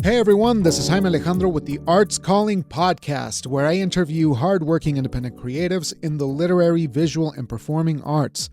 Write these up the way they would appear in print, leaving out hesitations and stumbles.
Hey everyone, this is Jaime Alejandro with the Arts Calling Podcast, where I interview hardworking independent creatives in the literary, visual, and performing arts.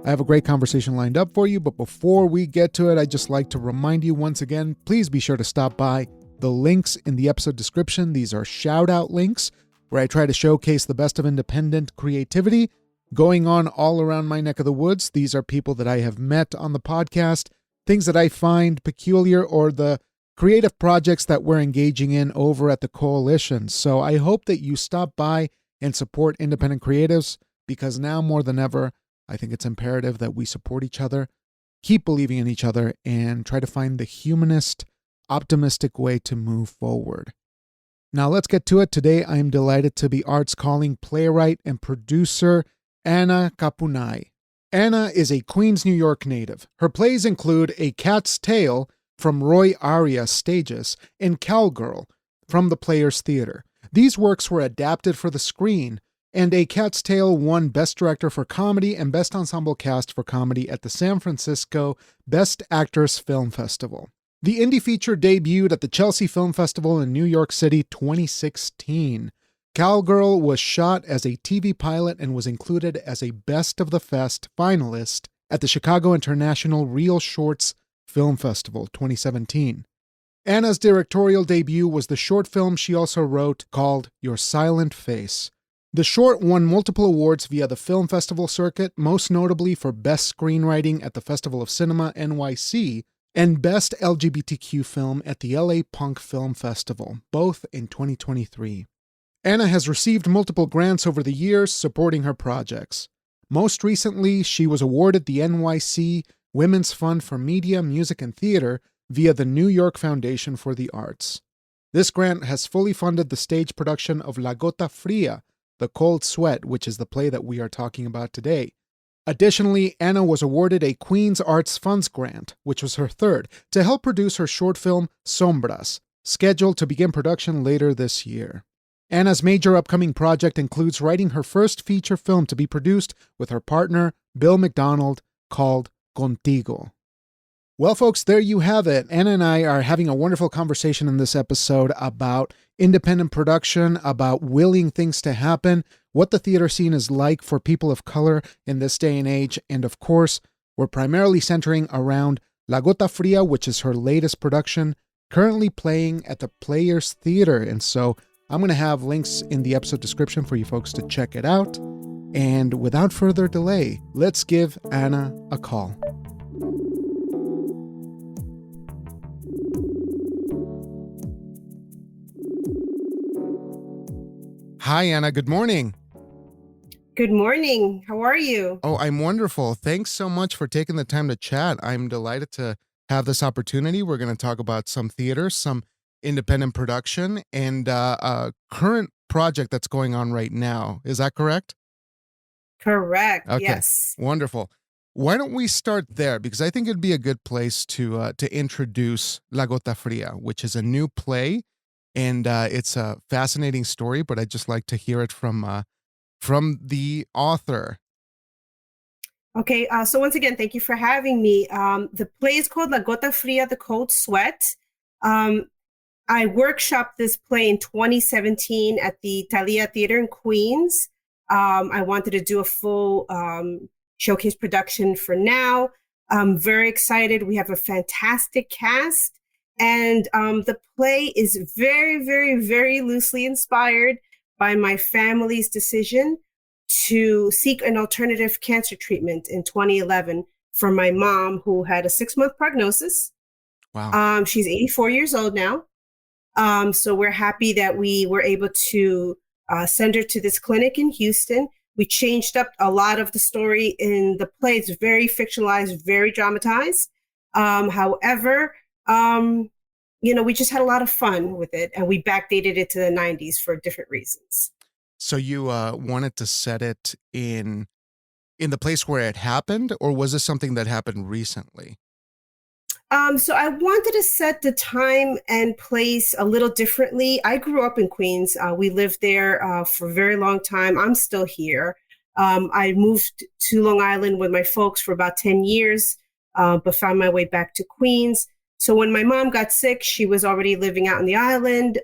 I have a great conversation lined up for you, but before we get to it, I'd just like to remind you once again, please be sure to stop by the links in the episode description. These are shout-out links where I try to showcase the best of independent creativity going on all around my neck of the woods. These are people that I have met on the podcast, things that I find peculiar, or the creative projects that we're engaging in over at the Coalition. So I hope that you stop by and support independent creatives, because now more than ever, I think it's imperative that we support each other, keep believing in each other, and try to find the humanist, optimistic way to move forward. Now let's get to it. Today I am delighted to be Arts Calling playwright and producer Anna Capunay. Anna is a Queens, New York native. Her plays include A Cat's Tale from Arias Stages and Cowl Girl from the Players Theater. These works were adapted for the screen, and A Cat's Tale won Best Director for Comedy and Best Ensemble Cast for Comedy at the San Francisco Best Actors Film Festival. The indie feature debuted at the Chelsea Film Festival in New York City 2016. Cowl Girl was shot as a TV pilot and was included as a Best of the Fest finalist at the Chicago International Real Shorts Film Festival 2017. Anna's directorial debut was the short film she also wrote called Your Silent Face. The short won multiple awards via the film festival circuit, most notably for Best Screenwriting at the Festival of Cinema NYC and Best LGBTQ Film at the LA Punk Film Festival, both in 2023. Anna has received multiple grants over the years supporting her projects. Most recently, she was awarded the NYC Women's Fund for Media, Music, and Theater via the New York Foundation for the Arts. This grant has fully funded the stage production of La Gota Fria, The Cold Sweat, which is the play that we are talking about today. Additionally, Anna was awarded a Queen's Arts Funds grant, which was her third, to help produce her short film Sombras, scheduled to begin production later this year. Anna's major upcoming project includes writing her first feature film to be produced with her partner, Bill McDonald, called Contigo. Well, folks, there you have it. Anna and I are having a wonderful conversation in this episode about independent production, about willing things to happen, what the theater scene is like for people of color in this day and age, and of course, we're primarily centering around La Gota Fria, which is her latest production, currently playing at the Players Theater. And so I'm going to have links in the episode description for you folks to check it out. And without further delay, let's give Anna a call. Hi, Anna. Good morning. Good morning. How are you? Oh, I'm wonderful. Thanks so much for taking the time to chat. I'm delighted to have this opportunity. We're going to talk about some theater, some independent production, and a current project that's going on right now. Is that correct? Correct. Okay. Yes. Wonderful. Why don't we start there? Because I think it'd be a good place to introduce La Gota Fria, which is a new play, and it's a fascinating story. But I'd just like to hear it from the author. Okay. So once again, thank you for having me. The play is called La Gota Fria, The Cold Sweat. I workshopped this play in 2017 at the Thalia Theater in Queens. I wanted to do a full showcase production for now. I'm very excited. We have a fantastic cast, and the play is very, very, very loosely inspired by my family's decision to seek an alternative cancer treatment in 2011 for my mom, who had a 6-month prognosis. Wow. She's 84 years old now. So we're happy that we were able to send her to this clinic in Houston. We changed up a lot of the story in the play. It's very fictionalized, very dramatized. However, we just had a lot of fun with it, and we backdated it to the 90s for different reasons. So you wanted to set it in the place where it happened, or was this something that happened recently? So I wanted to set the time and place a little differently. I grew up in Queens. We lived there for a very long time. I'm still here. I moved to Long Island with my folks for about 10 years, but found my way back to Queens. So when my mom got sick, she was already living out on the island.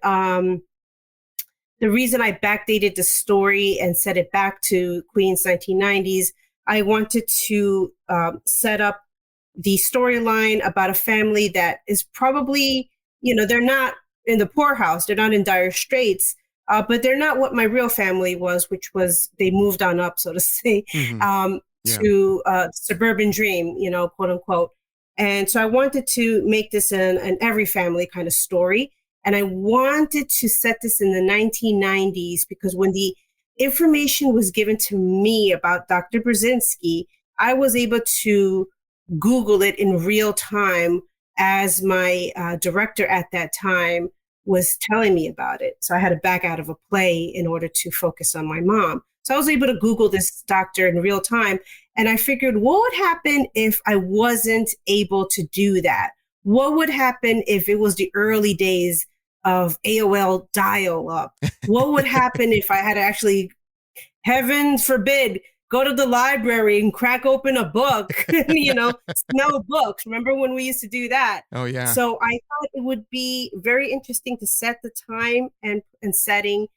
The reason I backdated the story and set it back to Queens 1990s, I wanted to set up the storyline about a family that is probably, they're not in the poorhouse, they're not in dire straits, but they're not what my real family was, which was they moved on up, so to say, to suburban dream, quote unquote. And so I wanted to make this an every family kind of story. And I wanted to set this in the 1990s because when the information was given to me about Dr. Brzezinski, I was able to Google it in real time as my director at that time was telling me about it. So I had to back out of a play in order to focus on my mom. So I was able to Google this doctor in real time. And I figured, what would happen if I wasn't able to do that? What would happen if it was the early days of AOL dial-up? What would happen if I had to actually, heaven forbid, go to the library and crack open a book, smell books? Remember when we used to do that? Oh, yeah. So I thought it would be very interesting to set the time and setting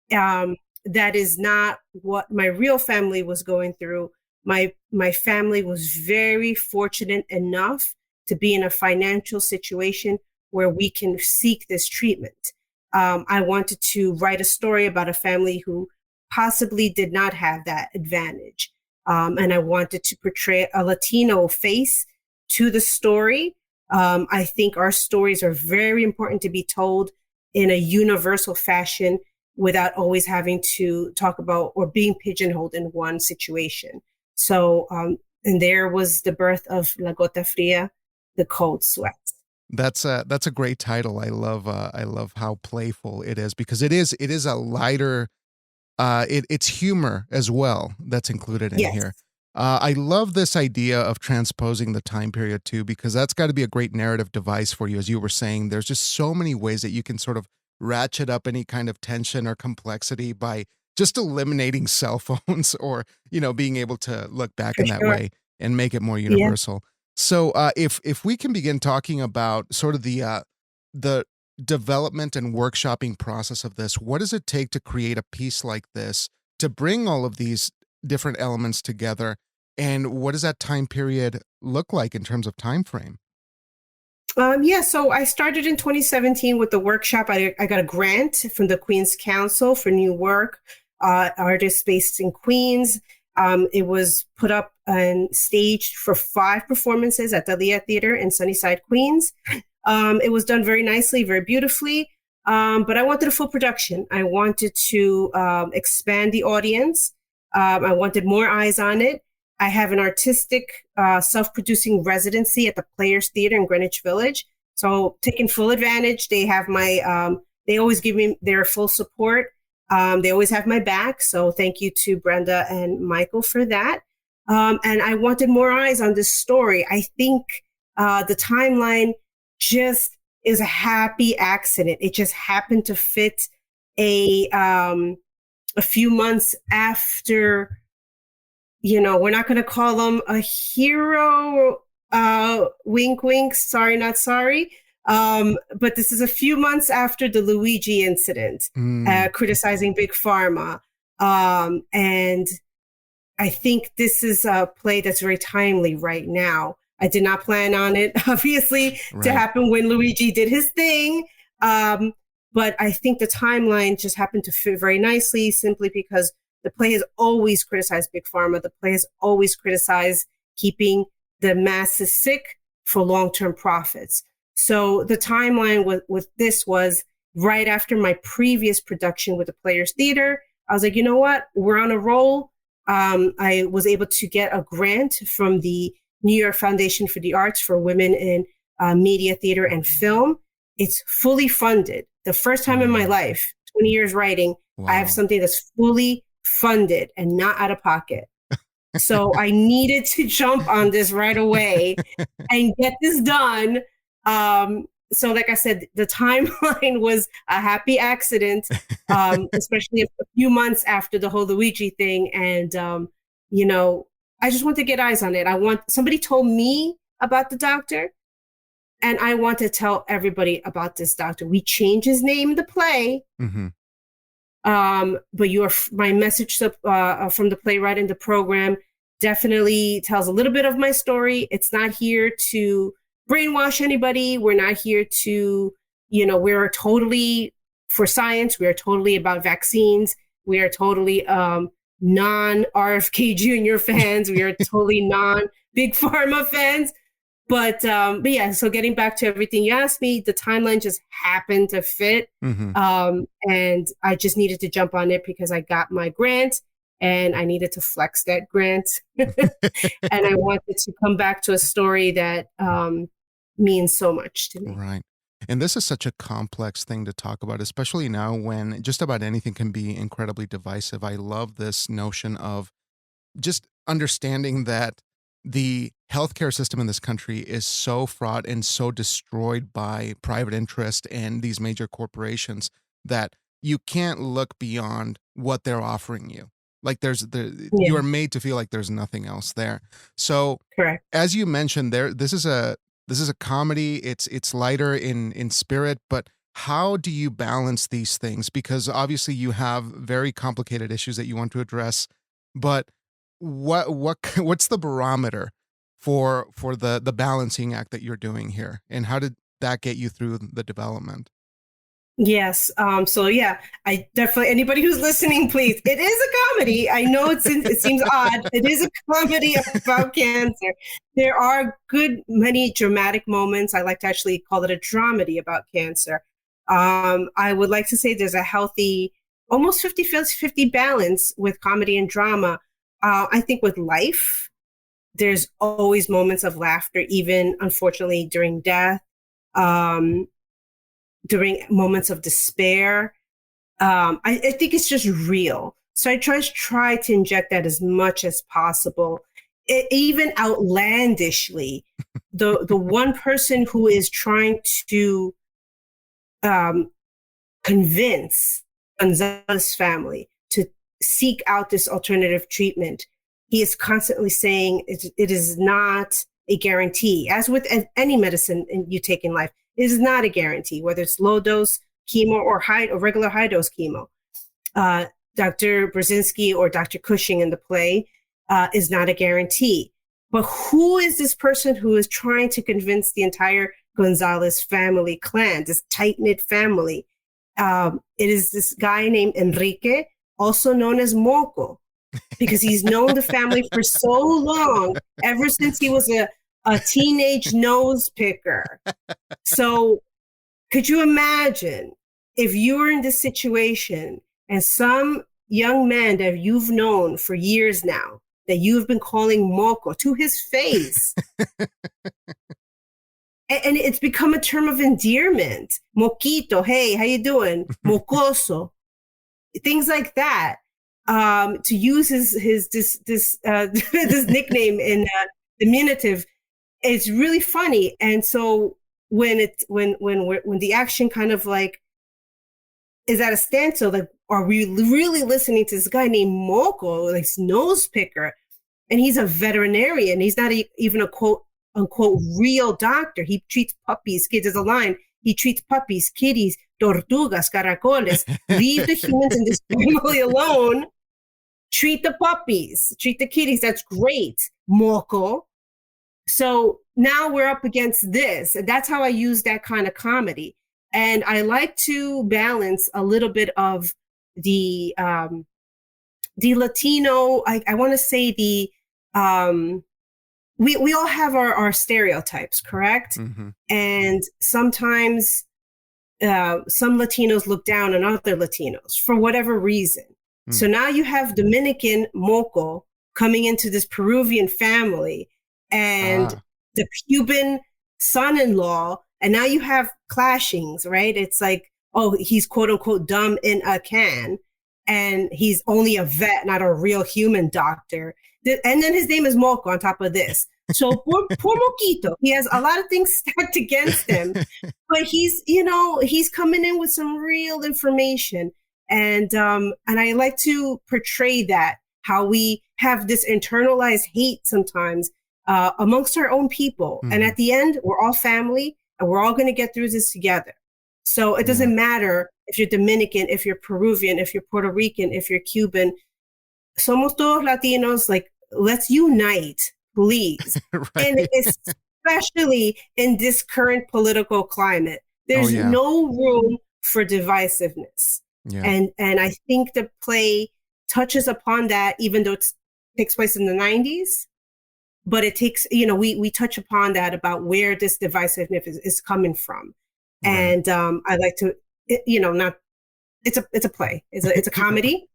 that is not what my real family was going through. My family was very fortunate enough to be in a financial situation where we can seek this treatment. I wanted to write a story about a family who possibly did not have that advantage. And I wanted to portray a Latino face to the story. I think our stories are very important to be told in a universal fashion without always having to talk about or being pigeonholed in one situation. So, and there was the birth of La Gota Fria, the cold sweat. That's a great title. I love how playful it is because it is a lighter, it's humor as well that's included in here. I love this idea of transposing the time period too, because that's got to be a great narrative device for you. As you were saying, there's just so many ways that you can sort of ratchet up any kind of tension or complexity by just eliminating cell phones or, being able to look back in that way and make it more universal. So if we can begin talking about sort of the development and workshopping process of this, what does it take to create a piece like this, to bring all of these different elements together, and what does that time period look like in terms of time frame? So I started in 2017 with the workshop. I got a grant from the Queens Council for new work, artists based in Queens. It was put up and staged for 5 performances at the Leah Theater in Sunnyside, Queens. It was done very nicely, very beautifully, but I wanted a full production. I wanted to expand the audience. I wanted more eyes on it. I have an artistic self-producing residency at the Players Theater in Greenwich Village. So taking full advantage, they have they always give me their full support. They always have my back. So thank you to Brenda and Michael for that. And I wanted more eyes on this story. I think the timeline just is a happy accident. It just happened to fit a few months after, we're not going to call them a hero, wink, wink, sorry, not sorry. But this is a few months after the Luigi incident, criticizing Big Pharma. And I think this is a play that's very timely right now. I did not plan on it, obviously, to happen when Luigi did his thing. But I think the timeline just happened to fit very nicely simply because the play has always criticized Big Pharma. The play has always criticized keeping the masses sick for long-term profits. So the timeline with this was right after my previous production with the Players Theater. I was like, you know what? We're on a roll. I was able to get a grant from the New York Foundation for the Arts for Women in Media, Theater, and Film. It's fully funded. The first time in my life, 20 years writing, I have something that's fully funded and not out of pocket. So I needed to jump on this right away and get this done. So like I said, the timeline was a happy accident, especially a few months after the whole Luigi thing. And, I just want to get eyes on it. Somebody told me about the doctor. And I want to tell everybody about this doctor. We changed his name in the play. Mm-hmm. But my message from the playwright in the program definitely tells a little bit of my story. It's not here to brainwash anybody. We're not here to, we're totally for science. We are totally about vaccines. We are totally non-RFK Jr. fans. We are totally non-Big Pharma fans. But yeah, so getting back to everything you asked me, the timeline just happened to fit. Mm-hmm. And I just needed to jump on it because I got my grant and I needed to flex that grant. And I wanted to come back to a story that means so much to me. Right. And this is such a complex thing to talk about, especially now when just about anything can be incredibly divisive. I love this notion of just understanding that the healthcare system in this country is so fraught and so destroyed by private interest and these major corporations that you can't look beyond what they're offering you. Like you are made to feel like there's nothing else there. So, correct. As you mentioned, this is a comedy. It's lighter in spirit, but how do you balance these things? Because obviously you have very complicated issues that you want to address, but what's the barometer for the balancing act that you're doing here, and how did that get you through the development? Yes. So yeah, I definitely, anybody who's listening, please, it is a comedy. I know it seems odd. It is a comedy about cancer. There are many dramatic moments. I like to actually call it a dramedy about cancer. I would like to say there's a healthy, almost 50-50 balance with comedy and drama. I think with life, there's always moments of laughter, even unfortunately during death, during moments of despair. I think it's just real. So I try to inject that as much as possible. Even outlandishly, the one person who is trying to convince Gonzalez's family to seek out this alternative treatment, he is constantly saying it is not a guarantee. As with any medicine you take in life, it is not a guarantee, whether it's low dose chemo or regular high dose chemo. Dr. Brzezinski or Dr. Cushing in the play is not a guarantee. But who is this person who is trying to convince the entire Gonzalez family clan, this tight-knit family? It is this guy named Enrique, also known as Moco, because he's known the family for so long, ever since he was a teenage nose picker. So could you imagine if you were in this situation and some young man that you've known for years now, that you've been calling Moco to his face, and it's become a term of endearment. Moquito, hey, how you doing? Mocoso. Things like that. To use this nickname in diminutive, it's really funny. And so when the action kind of like is at a standstill, like, are we really listening to this guy named Moco, like nose picker? And he's a veterinarian. He's not even a quote unquote real doctor. He treats puppies, kids. There's a line. He treats puppies, kitties, tortugas, caracoles. Leave the humans in this family alone. Treat the puppies, treat the kitties. That's great, Moco. So now we're up against this. And that's how I use that kind of comedy. And I like to balance a little bit of the Latino, I want to say we all have our stereotypes, correct? Mm-hmm. And sometimes some Latinos look down on other Latinos for whatever reason. Mm. So now you have Dominican Moco coming into this Peruvian family and the Cuban son-in-law, and now you have clashings, right? It's like, oh, he's quote unquote dumb in a can, and he's only a vet, not a real human doctor. And then his name is Moco on top of this. So poor Moquito, he has a lot of things stacked against him, but he's coming in with some real information. And I like to portray that, how we have this internalized hate sometimes amongst our own people. Mm-hmm. And at the end, we're all family. and we're all going to get through this together. So it doesn't matter if you're Dominican, if you're Peruvian, if you're Puerto Rican, if you're Cuban. Somos todos Latinos. Like, let's unite, please. Right. And especially in this current political climate, there's no room for divisiveness. Yeah. And I think the play touches upon that, even though it takes place in the 90s. But it takes, we touch upon that about where this divisiveness is coming from. Right. And I like to, it's a play. It's a comedy.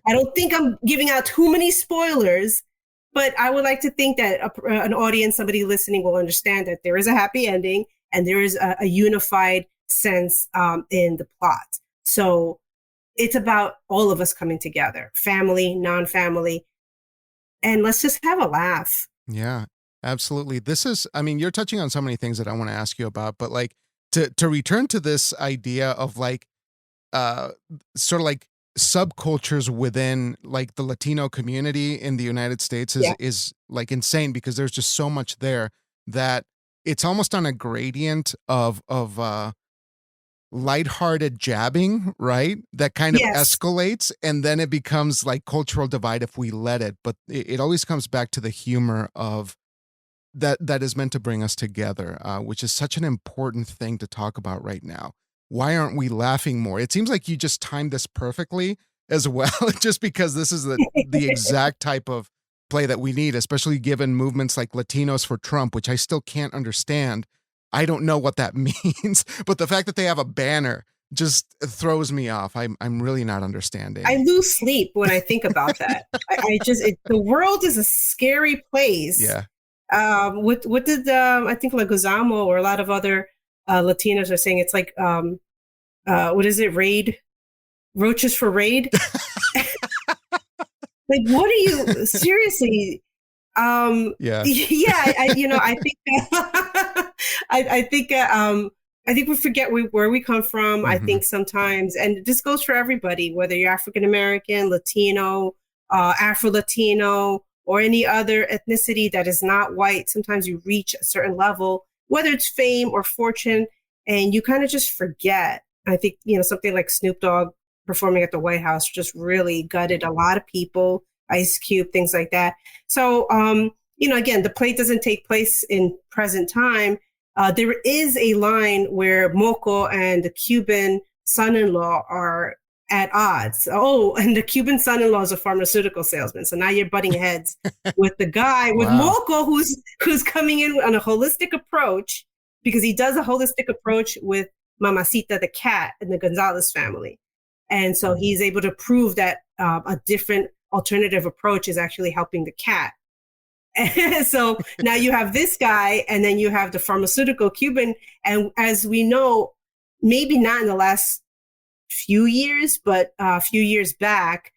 I don't think I'm giving out too many spoilers, but I would like to think that an audience, somebody listening, will understand that there is a happy ending and there is a unified sense in the plot. So it's about all of us coming together, family, non-family, and let's just have a laugh. Yeah, absolutely. You're touching on so many things that I want to ask you about, but like to return to this idea of like, sort of like subcultures within like the Latino community in the United States is like insane, because there's just so much there that it's almost on a gradient of lighthearted jabbing, right? That kind of escalates, and then it becomes like cultural divide if we let it. But it always comes back to the humor of that is meant to bring us together, which is such an important thing to talk about right now. Why aren't we laughing more? It seems like you just timed this perfectly as well, just because this is the exact type of play that we need, especially given movements like Latinos for Trump, which I still can't understand. I don't know what that means, but the fact that they have a banner just throws me off. I'm really not understanding. I lose sleep when I think about that. The world is a scary place. Yeah. What did I think Leguizamo or a lot of other Latinos are saying? It's like, what is it? Roaches for raid. Like, what are you seriously? I think that, I think we forget where we come from. I think sometimes, and this goes for everybody, whether you're African American, Latino, Afro Latino, or any other ethnicity that is not white. Sometimes you reach a certain level, whether it's fame or fortune, and you kind of just forget. I think, something like Snoop Dogg performing at the White House just really gutted a lot of people, Ice Cube, things like that. So, again, the play doesn't take place in present time. There is a line where Moco and the Cuban son-in-law are at odds. Oh, and the Cuban son-in-law is a pharmaceutical salesman. So now you're butting heads with the guy, with Moco, who's coming in on a holistic approach, because he does a holistic approach with Mamacita, the cat, in the Gonzalez family. And so he's able to prove that a different alternative approach is actually helping the cat. And so now you have this guy, and then you have the pharmaceutical Cuban. And as we know, maybe not in the last few years, but a few years back,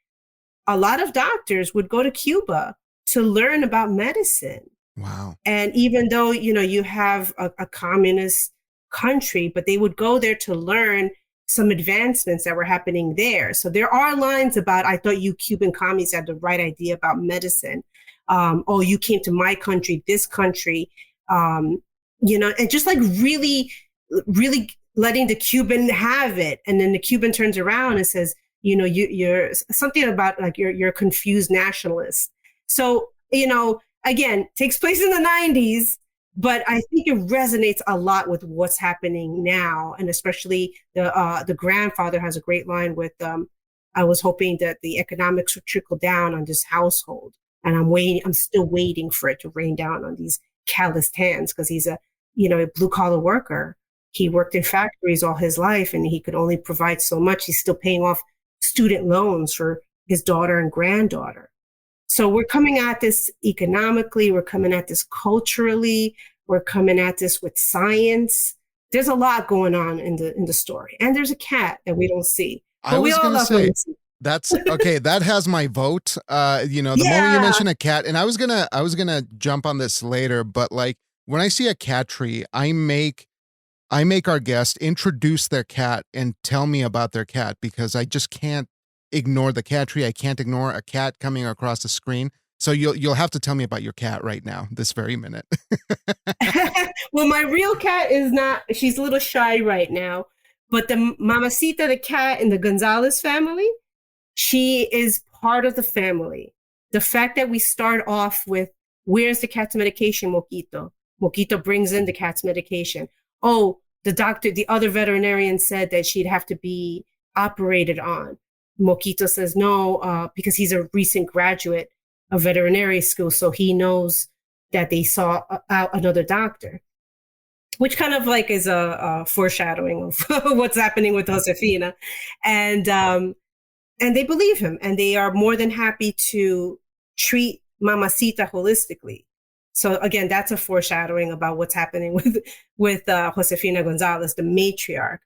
a lot of doctors would go to Cuba to learn about medicine. Wow. And even though, you have a communist country, but they would go there to learn some advancements that were happening there. So there are lines about, I thought you Cuban commies had the right idea about medicine. You came to my country, this country, and just like really, really letting the Cuban have it. And then the Cuban turns around and says, you're something about like you're a confused nationalist. So, again, takes place in the 90s, but I think it resonates a lot with what's happening now. And especially the grandfather has a great line with, I was hoping that the economics would trickle down on this household. And I'm still waiting for it to rain down on these calloused hands, because he's a blue collar worker. He worked in factories all his life, and he could only provide so much. He's still paying off student loans for his daughter and granddaughter. So we're coming at this economically, we're coming at this culturally, we're coming at this with science. There's a lot going on in the story. And there's a cat that we don't see. But I was going to say, see. That's okay. That has my vote. The moment you mention a cat, and I was gonna jump on this later, but like when I see a cat tree, I make our guest introduce their cat and tell me about their cat, because I just can't ignore the cat tree. I can't ignore a cat coming across the screen. So you'll have to tell me about your cat right now, this very minute. Well, my real cat is not, she's a little shy right now, but the Mamacita, the cat in the Gonzalez family, she is part of the family. The fact that we start off with, where's the cat's medication, Moquito? Moquito brings in the cat's medication. Oh, the other veterinarian said that she'd have to be operated on. Moquito says no, because he's a recent graduate of veterinary school, so he knows that they saw out another doctor, which kind of like is a foreshadowing of what's happening with Josefina. And they believe him, and they are more than happy to treat Mamacita holistically. So again, that's a foreshadowing about what's happening with Josefina Gonzalez, the matriarch.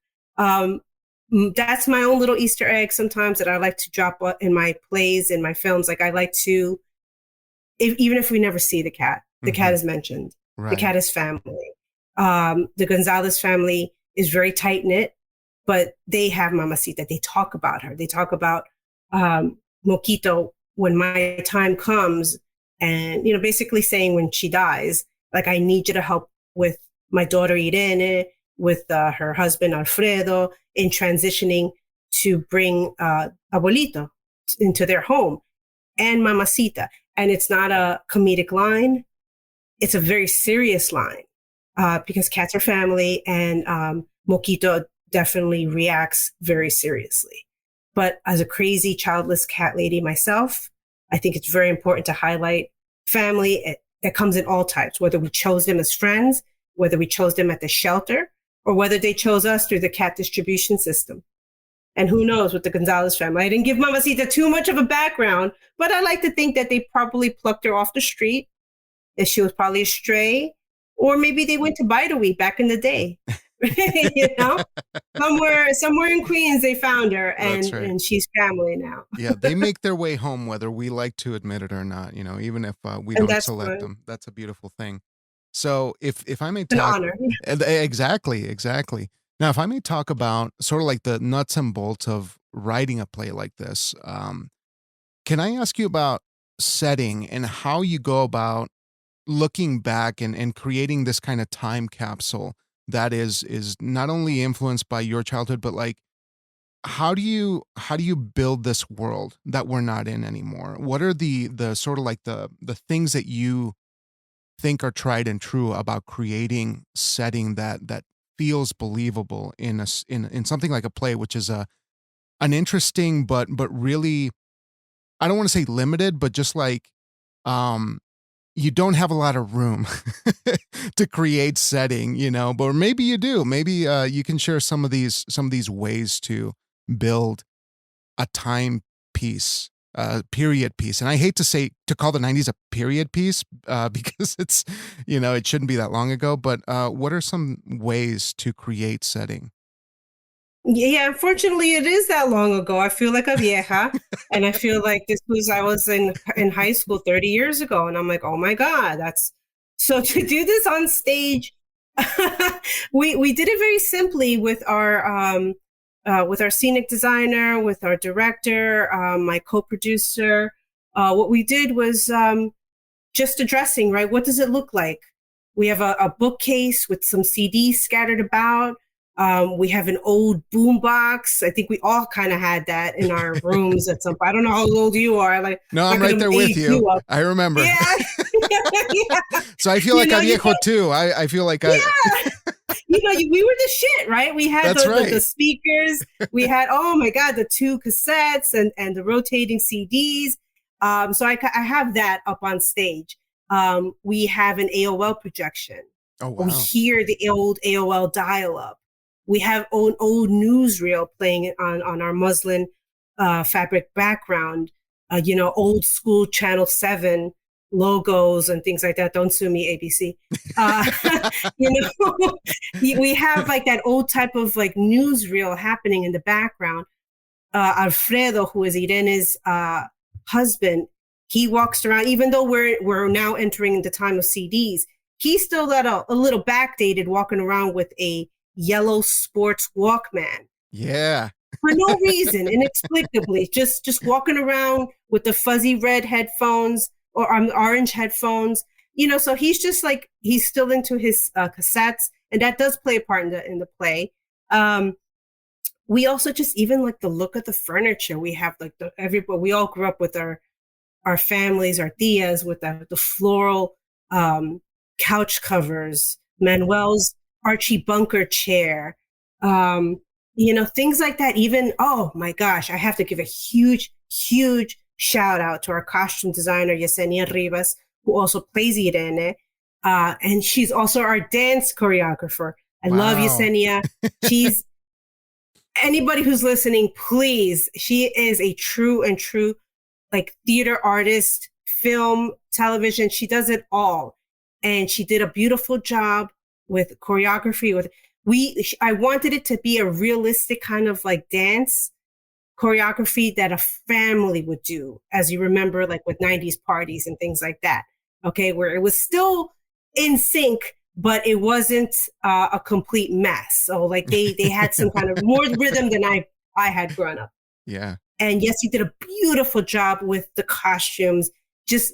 That's my own little Easter egg sometimes that I like to drop in my plays, in my films. Like I like to, even if we never see the cat is mentioned. Right. The cat is family. The Gonzalez family is very tight knit, but they have Mamacita. They talk about her. They talk about Moquito when my time comes, and basically saying when she dies, like, I need you to help with my daughter Irene, with her husband Alfredo, in transitioning to bring Abuelito into their home, and Mamacita. And it's not a comedic line. It's a very serious line because cats are family, and Moquito definitely reacts very seriously. But as a crazy childless cat lady myself, I think it's very important to highlight family that comes in all types, whether we chose them as friends, whether we chose them at the shelter, or whether they chose us through the cat distribution system. And who knows with the Gonzalez family. I didn't give Mamacita too much of a background, but I like to think that they probably plucked her off the street, that she was probably a stray, or maybe they went to Baidawi back in the day. Somewhere in Queens they found her, and right. And she's family now. Yeah, they make their way home whether we like to admit it or not, even if we don't select them. That's a beautiful thing. So if I may talk, an honor. Exactly. Now, if I may talk about sort of like the nuts and bolts of writing a play like this, can I ask you about setting and how you go about looking back and creating this kind of time capsule that is not only influenced by your childhood, but like, how do you build this world that we're not in anymore? What are the sort of like the things that you think are tried and true about creating setting that feels believable in something like a play, which is an interesting but really, I don't want to say limited, but just like you don't have a lot of room to create setting, but maybe you do. Maybe you can share some of these ways to build a time piece, period piece. And I hate to call the 90s a period piece because it's, it shouldn't be that long ago. But what are some ways to create setting? Yeah, unfortunately, it is that long ago. I feel like a vieja, and I feel like I was in high school 30 years ago, and I'm like, oh my God, so to do this on stage. we did it very simply with our scenic designer, with our director, my co-producer. What we did was just addressing, right? What does it look like? We have a bookcase with some CDs scattered about. We have an old boombox. I think we all kind of had that in our rooms at some point. I don't know how old you are. No, I'm right there with you. I remember. Yeah. Yeah. So I feel like a viejo too. I feel like we were the shit, right? We had the speakers. We had, oh my God, the 2 cassettes and the rotating CDs. So I have that up on stage. We have an AOL projection. Oh, wow. We hear the old AOL dial-up. We have old newsreel playing on our muslin fabric background, old school Channel 7 logos and things like that. Don't sue me, ABC. We have like that old type of like newsreel happening in the background. Alfredo, who is Irene's husband, he walks around, even though we're now entering the time of CDs, he's still a little backdated, walking around with a yellow sports Walkman. Yeah. For no reason, inexplicably, just walking around with the fuzzy red headphones, or orange headphones. So he's just like, he's still into his cassettes, and that does play a part in the play. We also just, even like the look of the furniture, we have like everybody, we all grew up with our families, our tias, with the floral couch covers, Manuel's Archie Bunker chair, things like that. Even, oh my gosh, I have to give a huge shout out to our costume designer, Yesenia Rivas, who also plays Irene. And she's also our dance choreographer. I love Yesenia. She's, anybody who's listening, please, she is a true like theater artist, film, television. She does it all. And she did a beautiful job with choreography. I wanted it to be a realistic kind of like dance choreography that a family would do, as you remember, like with 90s parties and things like that. Okay, where it was still in sync, but it wasn't a complete mess. So like they had some kind of more rhythm than I had grown up. Yeah. And yes, he did a beautiful job with the costumes. Just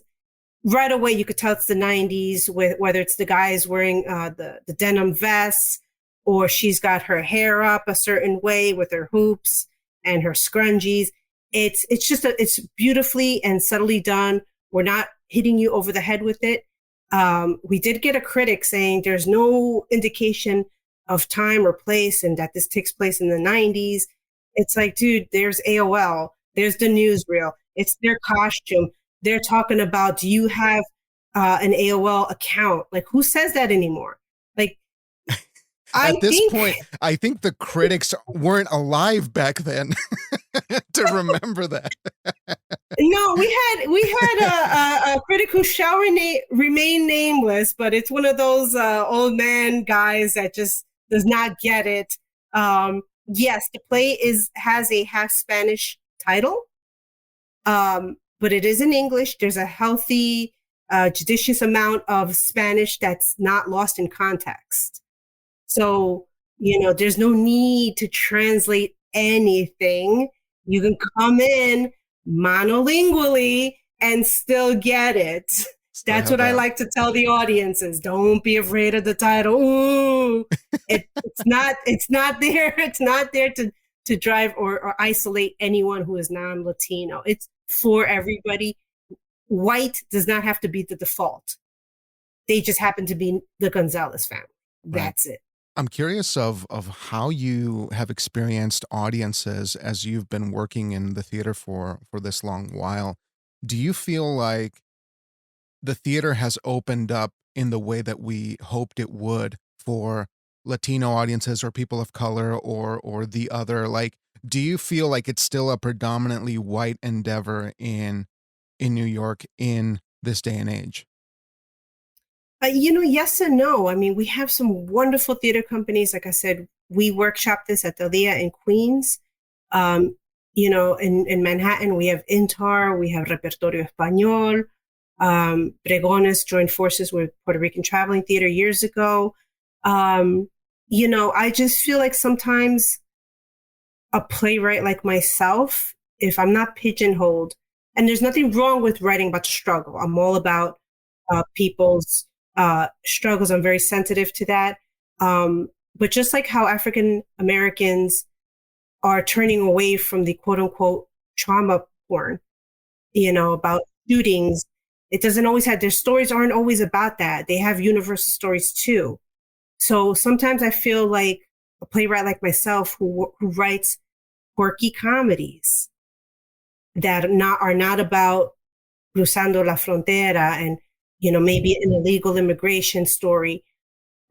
right away, you could tell it's the 90s, with whether it's the guys wearing the denim vests, or she's got her hair up a certain way with her hoops and her scrunchies. It's it's beautifully and subtly done. We're not hitting you over the head with it. We did get a critic saying there's no indication of time or place and that this takes place in the 90s. It's like, dude, there's AOL, there's the newsreel, it's their costume. They're talking about, do you have an AOL account? Like, who says that anymore? Like, at this point, I think the critics weren't alive back then to remember that. No, we had a critic who shall remain nameless, but it's one of those old man guys that just does not get it. Yes, the play has a half Spanish title, but it is in English. There's a healthy, judicious amount of Spanish that's not lost in context. So, there's no need to translate anything. You can come in monolingually and still get it. That's what I like to tell the audiences. Don't be afraid of the title. Ooh, it's not there. It's not there to drive or isolate anyone who is non-Latino. It's for everybody. White does not have to be the default. They just happen to be the Gonzalez family. That's it. I'm curious of how you have experienced audiences as you've been working in the theater for this long while. Do you feel like the theater has opened up in the way that we hoped it would for Latino audiences or people of color or the other? Like, do you feel like it's still a predominantly white endeavor in New York in this day and age? Yes and no. I mean, we have some wonderful theater companies. Like I said, we workshop this at the Leah in Queens. In Manhattan, we have Intar, we have Repertorio Español. Bregones joined forces with Puerto Rican Traveling Theater years ago. I just feel like sometimes a playwright like myself, if I'm not pigeonholed, and there's nothing wrong with writing about the struggle. I'm all about people's struggles. I'm very sensitive to that. But just like how African Americans are turning away from the quote unquote trauma porn, about shootings, it doesn't always have, their stories aren't always about that. They have universal stories too. So sometimes I feel like a playwright like myself who writes quirky comedies that are not about cruzando la frontera and maybe an illegal immigration story.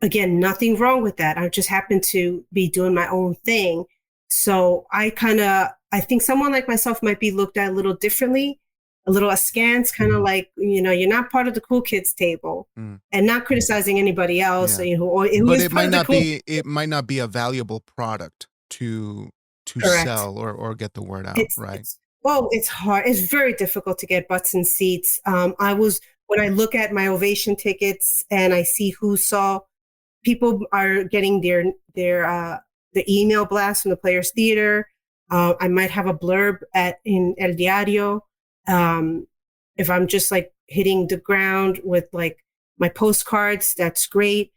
Again, nothing wrong with that. I just happen to be doing my own thing. So I think someone like myself might be looked at a little differently, a little askance, kind of like, you're not part of the cool kids table, and not criticizing anybody else. Yeah. But it might not be a valuable product to sell or get the word out, right? It's hard. It's very difficult to get butts in seats. When I look at my Ovation tickets and I see who saw, people are getting the email blast from the Players Theater. I might have a blurb in El Diario. If I'm just like hitting the ground with like my postcards. That's great.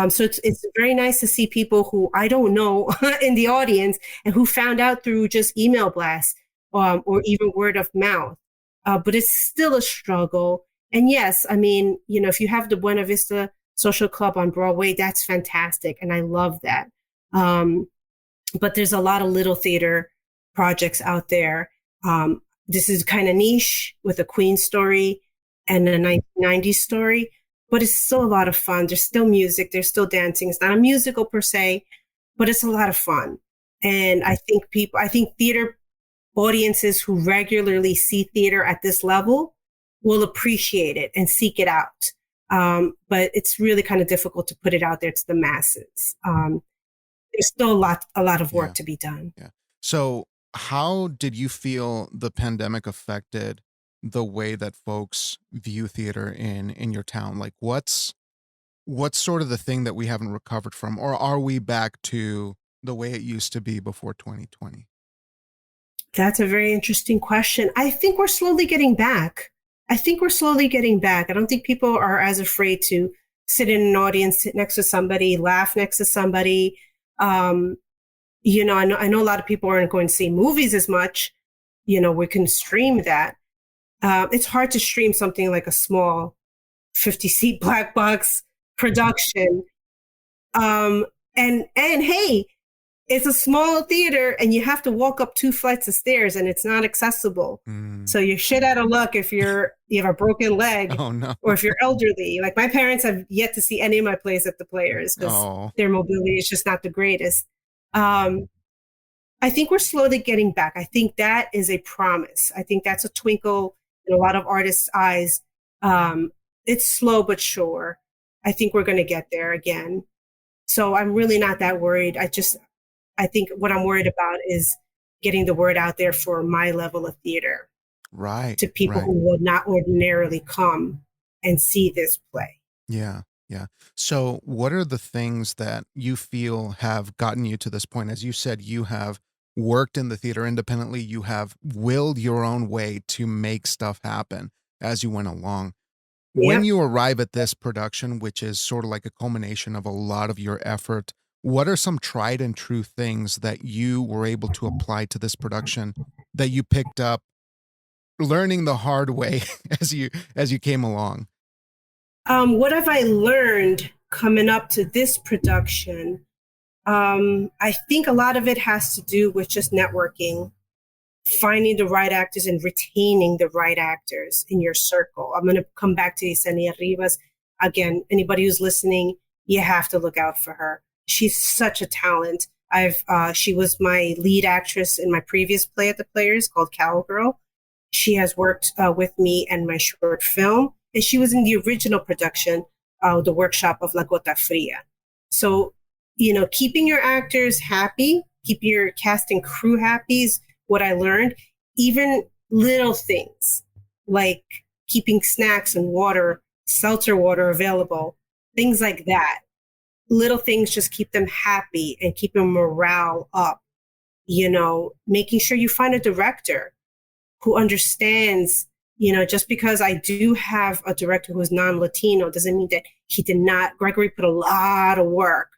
So it's very nice to see people who I don't know in the audience and who found out through just email blasts or even word of mouth. But it's still a struggle. And yes, I mean, you know, if you have the Buena Vista Social Club on Broadway, that's fantastic. And I love that. But there's a lot of little theater projects out there. This is kind of niche with a Queen story and a 1990s story, but it's still a lot of fun. There's still music. There's still dancing. It's not a musical per se, but it's a lot of fun. And I think theater audiences who regularly see theater at this level will appreciate it and seek it out. But it's really kind of difficult to put it out there to the masses. There's still a lot of work to be done. Yeah. So how did you feel the pandemic affected the way that folks view theater in your town? Like what's sort of the thing that we haven't recovered from, or are we back to the way it used to be before 2020? That's a very interesting question. I think we're slowly getting back. I don't think people are as afraid to sit in an audience, sit next to somebody, laugh next to somebody. You know, I know a lot of people aren't going to see movies as much. You know, we can stream that. It's hard to stream something like a small 50-seat black box production. And hey, it's a small theater and you have to walk up 2 flights of stairs and it's not accessible. So you're shit out of luck if you have a broken leg or if you're elderly. Like my parents have yet to see any of my plays at the Players because their mobility is just not the greatest. I think we're slowly getting back. I think that is a promise. I think that's a twinkle in a lot of artists' eyes. It's slow but sure. I think we're going to get there again. So I'm really not that worried. I think what I'm worried about is getting the word out there for my level of theater. Right. To people who would not ordinarily come and see this play. Yeah. Yeah. So what are the things that you feel have gotten you to this point? As you said, you have worked in the theater independently. You have willed your own way to make stuff happen as you went along. When you arrive at this production, which is sort of like a culmination of a lot of your effort, what are some tried and true things that you were able to apply to this production that you picked up learning the hard way as you came along? What have I learned coming up to this production? I think a lot of it has to do with just networking, finding the right actors and retaining the right actors in your circle. I'm going to come back to Yesenia Rivas. Again, anybody who's listening, you have to look out for her. She's such a talent. She was my lead actress in my previous play at the Players called Cowl Girl. She has worked with me and my short film, and she was in the original production, the workshop of La Gota Fria. So, you know, keeping your actors happy, keep your cast and crew happy is what I learned. Even little things like keeping snacks and water, seltzer water available, things like that. Little things just keep them happy and keep their morale up. You know, making sure you find a director who understands, you know, just because I do have a director who is non-Latino doesn't mean that he did not. Gregory put a lot of work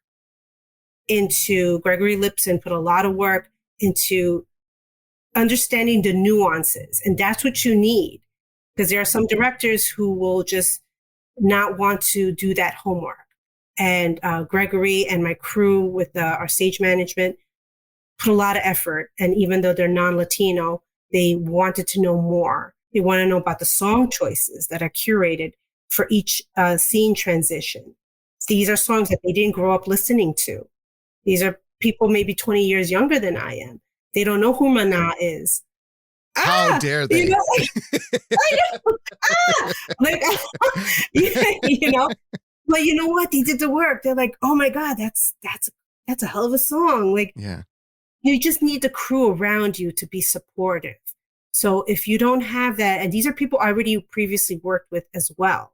into, Gregory Lipson put a lot of work into understanding the nuances. And that's what you need, because there are some directors who will just not want to do that homework. And Gregory and my crew with our stage management put a lot of effort. And even though they're non-Latino, they wanted to know more. They want to know about the song choices that are curated for each scene transition. These are songs that they didn't grow up listening to. These are people maybe 20 years younger than I am. They don't know who Mana is. How dare they? You know, like, you know, but you know what? They did the work. They're like, oh my God, that's a hell of a song. Like, you just need the crew around you to be supportive. So if you don't have that, and these are people I already previously worked with as well.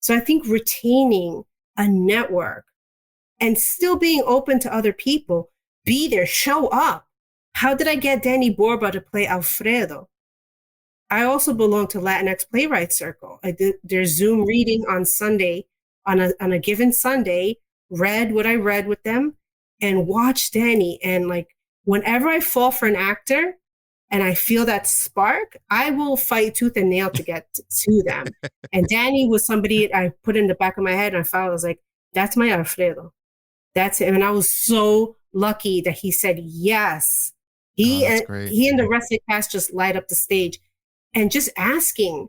So I think retaining a network and still being open to other people, be there, show up. How did I get Danny Borba to play Alfredo? I also belong to Latinx Playwright Circle. I did their Zoom reading on Sunday, on a given Sunday, read what I read with them and watched Danny. And like, whenever I fall for an actor and I feel that spark, I will fight tooth and nail to get to them. And Danny was somebody I put in the back of my head, and I felt, I was like, that's my Alfredo. That's him. And I was so lucky that he said yes. He and the rest of the cast just light up the stage. And just asking,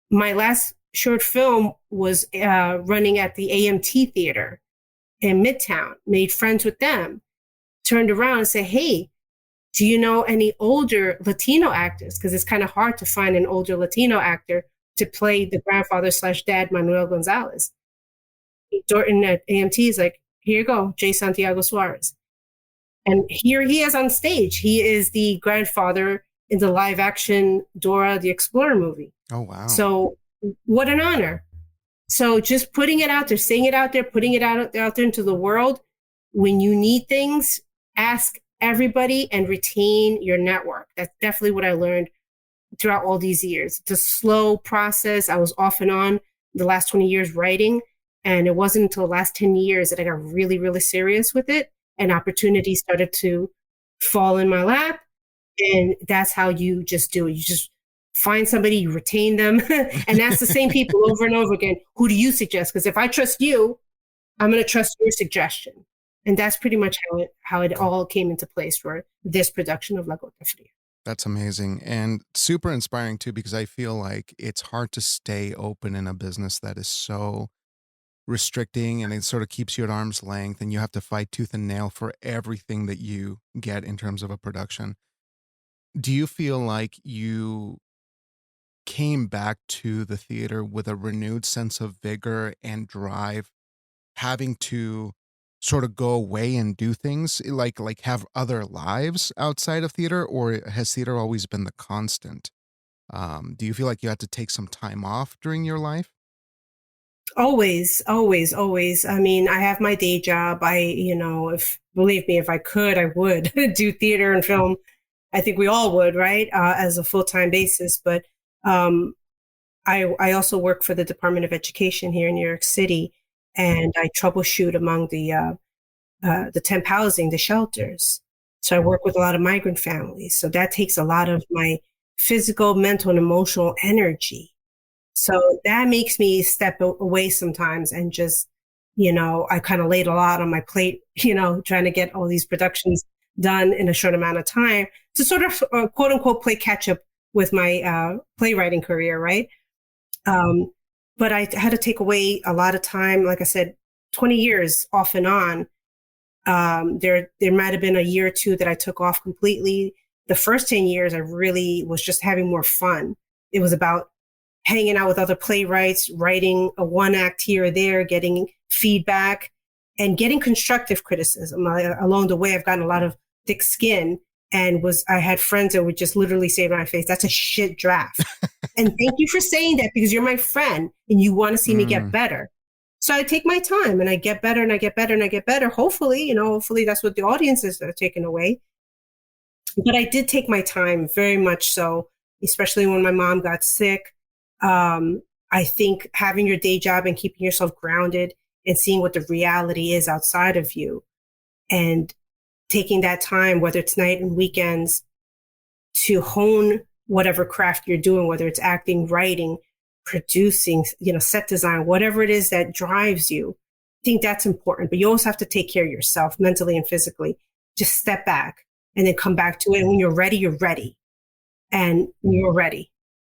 my last short film was running at the AMT Theater in Midtown, made friends with them, turned around and said, hey, do you know any older Latino actors? Because it's kind of hard to find an older Latino actor to play the grandfather/dad, Manuel Gonzalez. Dorton at AMT is like, here you go, J. Santiago Suarez. And here he is on stage. He is the grandfather in the live action Dora the Explorer movie. Oh, wow. So what an honor. So just putting it out there, saying it out there, putting it out there into the world. When you need things, ask everybody and retain your network. That's definitely what I learned throughout all these years. It's a slow process. I was off and on the last 20 years writing. And it wasn't until the last 10 years that I got really, really serious with it. And opportunities started to fall in my lap. And that's how you just do it. You just find somebody, you retain them, and ask the same people over and over again, who do you suggest? Because if I trust you, I'm going to trust your suggestion. And that's pretty much how it all came into place for this production of La Gota Fria. That's amazing and super inspiring too, because I feel like it's hard to stay open in a business that is so restricting, and it sort of keeps you at arm's length, and you have to fight tooth and nail for everything that you get in terms of a production. Do you feel like you came back to the theater with a renewed sense of vigor and drive, having to sort of go away and do things, like have other lives outside of theater, or has theater always been the constant? Do you feel like you had to take some time off during your life? Always, always, always. I mean, I have my day job. Believe me, if I could, I would do theater and film. I think we all would, right? As a full-time basis. But I also work for the Department of Education here in New York City, and I troubleshoot among the temp housing, the shelters. So I work with a lot of migrant families. So that takes a lot of my physical, mental, and emotional energy. So that makes me step away sometimes and just, I kind of laid a lot on my plate, trying to get all these productions done in a short amount of time to sort of quote unquote play catch up with my playwriting career, right? But I had to take away a lot of time. Like I said, 20 years off and on. There might have been a year or two that I took off completely. The first 10 years, I really was just having more fun. It was about hanging out with other playwrights, writing a one act here or there, getting feedback and getting constructive criticism. Along the way, I've gotten a lot of thick skin, and I had friends that would just literally say to my face, that's a shit draft. And thank you for saying that, because you're my friend and you want to see me get better. So I take my time and I get better and I get better and I get better. Hopefully, hopefully that's what the audiences are taking away. But I did take my time, very much so, especially when my mom got sick. I think having your day job and keeping yourself grounded and seeing what the reality is outside of you, and taking that time, whether it's night and weekends, to hone whatever craft you're doing, whether it's acting, writing, producing, set design, whatever it is that drives you. I think that's important, but you also have to take care of yourself mentally and physically. Just step back and then come back to it. And when you're ready, you're ready. And you're ready.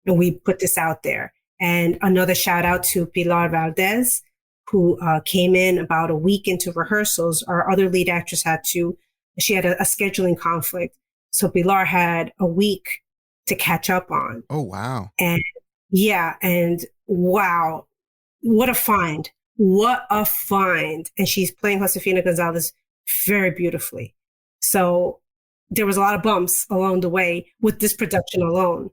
And we put this out there. And another shout out to Pilar Valdez, who came in about a week into rehearsals. Our other lead actress she had a scheduling conflict. So Pilar had a week to catch up on. Oh, wow. And yeah. And wow, what a find. What a find. And she's playing Josefina Gonzalez very beautifully. So there was a lot of bumps along the way with this production alone,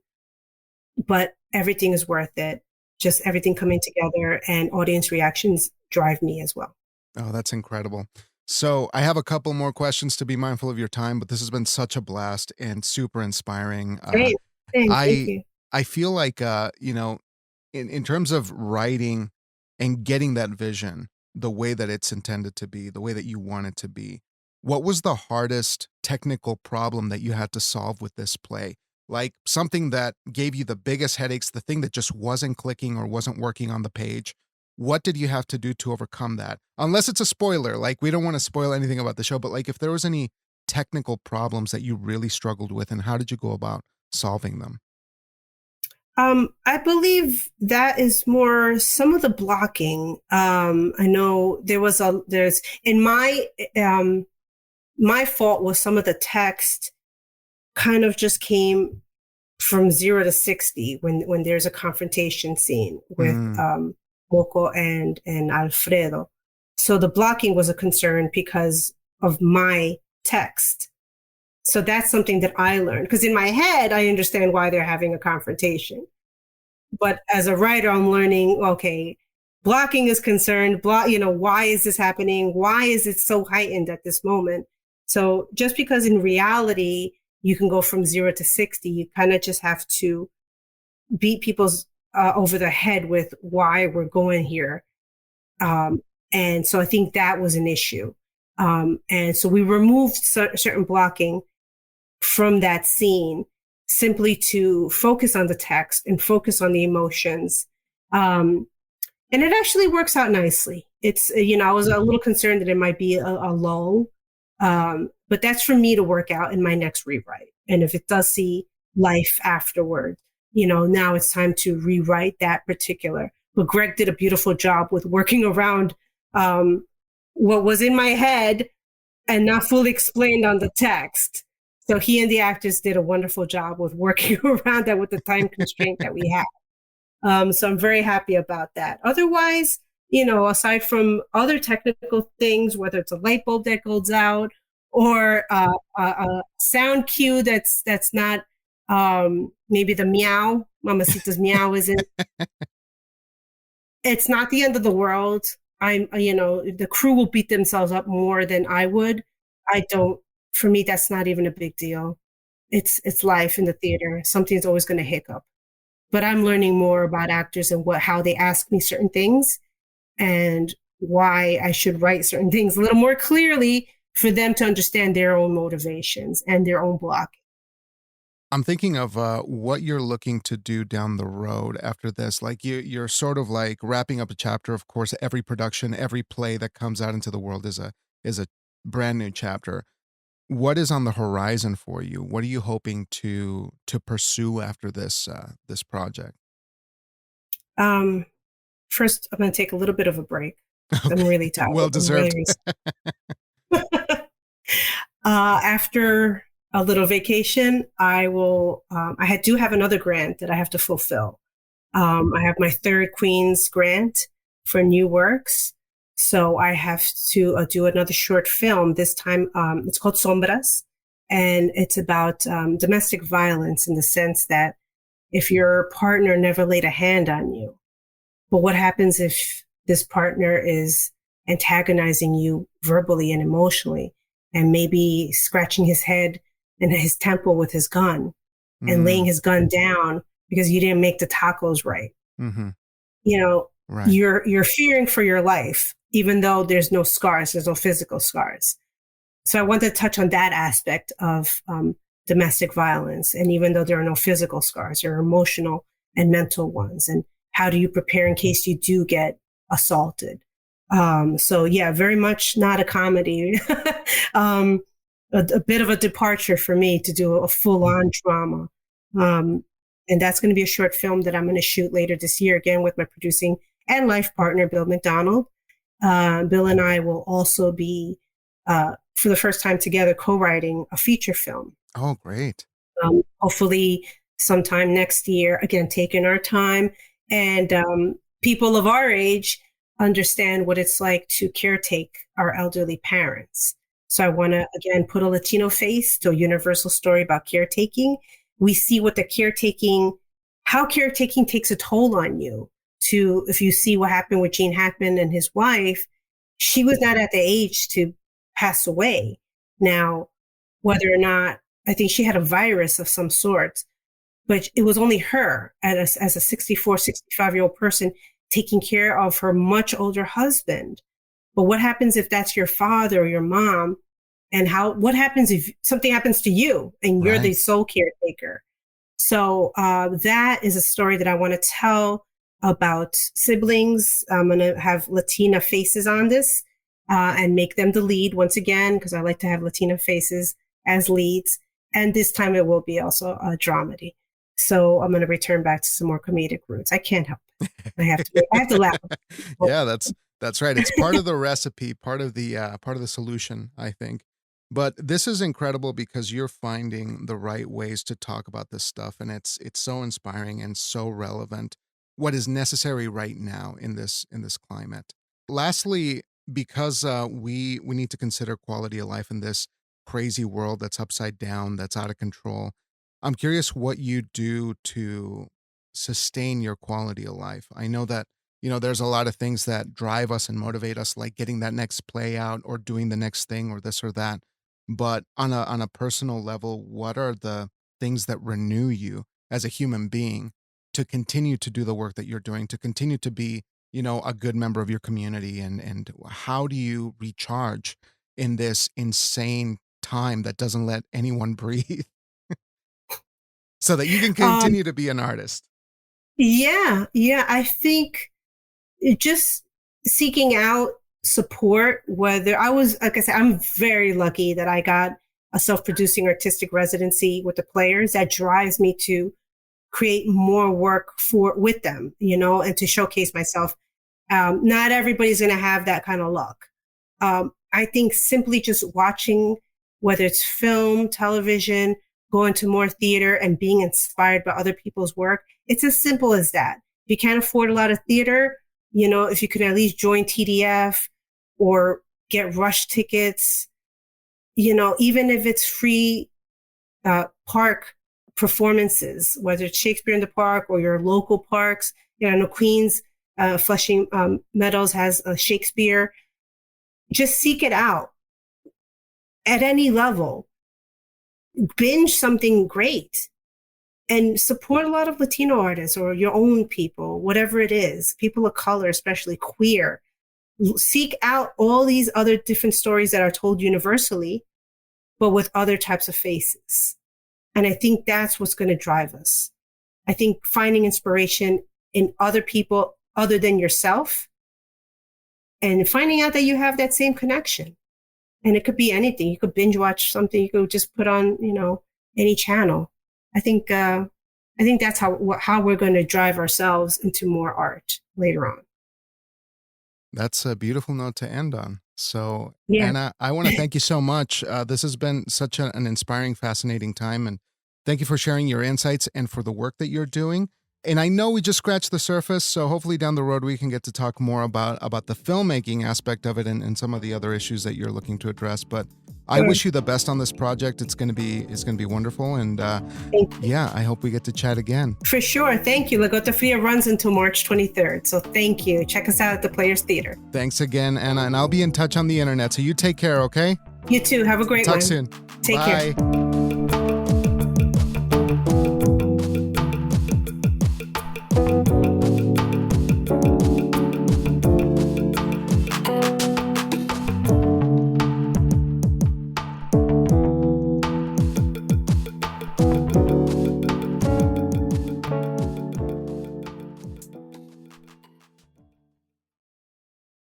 but everything is worth it. Just everything coming together, and audience reactions drive me as well. Oh, that's incredible. So I have a couple more questions to be mindful of your time, but this has been such a blast and super inspiring. Great. Thank you. I feel like, in terms of writing and getting that vision the way that it's intended to be, the way that you want it to be, what was the hardest technical problem that you had to solve with this play? Like something that gave you the biggest headaches, the thing that just wasn't clicking or wasn't working on the page. What did you have to do to overcome that? Unless it's a spoiler, like we don't want to spoil anything about the show, but like if there was any technical problems that you really struggled with, and how did you go about solving them? I believe that is more some of the blocking. I know there's in my fault was some of the text kind of just came from 0 to 60 when there's a confrontation scene with Coco and Alfredo. So the blocking was a concern because of my text. So that's something that I learned, because in my head, I understand why they're having a confrontation. But as a writer, I'm learning, okay, blocking is concerned, why is this happening? Why is it so heightened at this moment? So just because in reality, you can go from 0 to 60, you kind of just have to beat people's over the head with why we're going here. And so I think that was an issue. And so we removed certain blocking from that scene simply to focus on the text and focus on the emotions. And it actually works out nicely. It's, I was a little concerned that it might be a lull, but that's for me to work out in my next rewrite. And if it does see life afterward, now it's time to rewrite that particular. But Greg did a beautiful job with working around what was in my head and not fully explained on the text. So he and the actors did a wonderful job with working around that with the time constraint that we had. So I'm very happy about that. Otherwise, aside from other technical things, whether it's a light bulb that goes out or a sound cue that's not maybe the meow, Mamacita's meow isn't. It's not the end of the world. The crew will beat themselves up more than I would. For me, that's not even a big deal. It's life in the theater. Something's always going to hiccup. But I'm learning more about actors and how they ask me certain things and why I should write certain things a little more clearly for them to understand their own motivations and their own block. I'm thinking of what you're looking to do down the road after this. Like you're sort of like wrapping up a chapter. Of course, every production, every play that comes out into the world is a brand new chapter. What is on the horizon for you? What are you hoping to pursue after this project? First, I'm going to take a little bit of a break. Okay. I'm really tired. Well deserved. After a little vacation, I will. I do have another grant that I have to fulfill. I have my third Queen's grant for new works. So I have to do another short film. This time, it's called Sombras, and it's about domestic violence in the sense that if your partner never laid a hand on you, but what happens if this partner is antagonizing you verbally and emotionally and maybe scratching his head and his temple with his gun and laying his gun down because you didn't make the tacos right. Mm-hmm. Right. You're fearing for your life, even though there's no scars, there's no physical scars. So I want to touch on that aspect of domestic violence. And even though there are no physical scars, there are emotional and mental ones. And how do you prepare in case you do get assaulted? So yeah, very much not a comedy, a bit of a departure for me to do a full-on drama. And that's going to be a short film that I'm going to shoot later this year, again, with my producing and life partner, Bill McDonald. Bill and I will also be, for the first time together, co-writing a feature film. Oh, great. Hopefully sometime next year, again, taking our time. And people of our age understand what it's like to caretake our elderly parents. So I want to, again, put a Latino face to a universal story about caretaking. We see what how caretaking takes a toll on you. If you see what happened with Gene Hackman and his wife, she was not at the age to pass away. Now, whether or not, I think she had a virus of some sort, but it was only her as a 64, 65-year-old person taking care of her much older husband. But what happens if that's your father or your mom? And what happens if something happens to you and you're the sole caretaker? So that is a story that I want to tell about siblings. I'm going to have Latina faces on this and make them the lead once again, because I like to have Latina faces as leads. And this time it will be also a dramedy. So I'm going to return back to some more comedic roots. I can't help it. I have to laugh. Yeah, that's right. It's part of the recipe, part of the solution, I think. But this is incredible because you're finding the right ways to talk about this stuff, and it's so inspiring and so relevant. What is necessary right now in this climate. Lastly, because we need to consider quality of life in this crazy world that's upside down, that's out of control. I'm curious what you do to sustain your quality of life. I know that there's a lot of things that drive us and motivate us, like getting that next play out or doing the next thing or this or that. But on a personal level, what are the things that renew you as a human being to continue to do the work that you're doing, to continue to be, a good member of your community? And how do you recharge in this insane time that doesn't let anyone breathe so that you can continue to be an artist? Yeah. I think just seeking out support, whether like I said, I'm very lucky that I got a self-producing artistic residency with the players that drives me to create more work with them, and to showcase myself. Not everybody's going to have that kind of luck. I think simply just watching, whether it's film, television, going to more theater and being inspired by other people's work. It's as simple as that. If you can't afford a lot of theater, if you could at least join TDF or get rush tickets, even if it's free park performances, whether it's Shakespeare in the Park or your local parks. I know Queens, Flushing Meadows has a Shakespeare. Just seek it out at any level. Binge something great and support a lot of Latino artists or your own people, whatever it is, people of color, especially queer. Seek out all these other different stories that are told universally, but with other types of faces. And I think that's what's going to drive us. I think finding inspiration in other people other than yourself and finding out that you have that same connection. And it could be anything. You could binge watch something. You could just put on, any channel. I think that's how we're going to drive ourselves into more art later on. That's a beautiful note to end on. So, yeah. Anna, I want to thank you so much. This has been such an inspiring, fascinating time. And thank you for sharing your insights and for the work that you're doing. And I know we just scratched the surface, so hopefully down the road we can get to talk more about the filmmaking aspect of it and some of the other issues that you're looking to address. But I wish you the best on this project. It's going to be wonderful. And yeah, I hope we get to chat again. For sure. Thank you. La Gota Fria runs until March 23rd. So thank you. Check us out at the Players Theater. Thanks again, Anna. And I'll be in touch on the internet. So you take care, okay? You too. Have a great one. Talk soon. Take care.